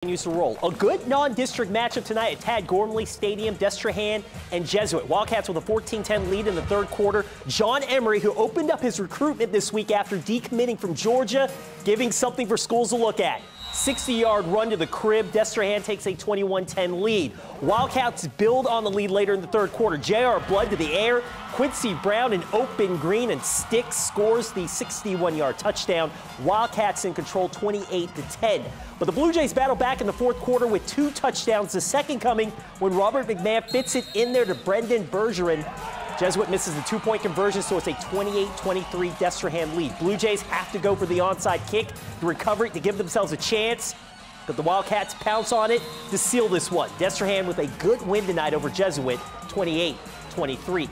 Continues to roll. A good non-district matchup tonight at Tad Gormley Stadium, Destrehan and Jesuit. Wildcats with a 14-10 lead in the third quarter. John Emery, who opened up his recruitment this week after decommitting from Georgia, giving something for schools to look at. 60-yard run to the crib. Destrehan takes a 21-10 lead. Wildcats build on the lead later in the third quarter. J.R. Blood to the air. Quincy Brown in open green and sticks scores the 61-yard touchdown. Wildcats in control 28-10. But the Blue Jays battle back in the fourth quarter with 2 touchdowns. The second coming when Robert McMahon fits it in there to Brendan Bergeron. Jesuit misses the 2-point conversion, so it's a 28-23 Destrehan lead. Blue Jays have to go for the onside kick to recover it to give themselves a chance. But the Wildcats pounce on it to seal this one. Destrehan with a good win tonight over Jesuit, 28-23.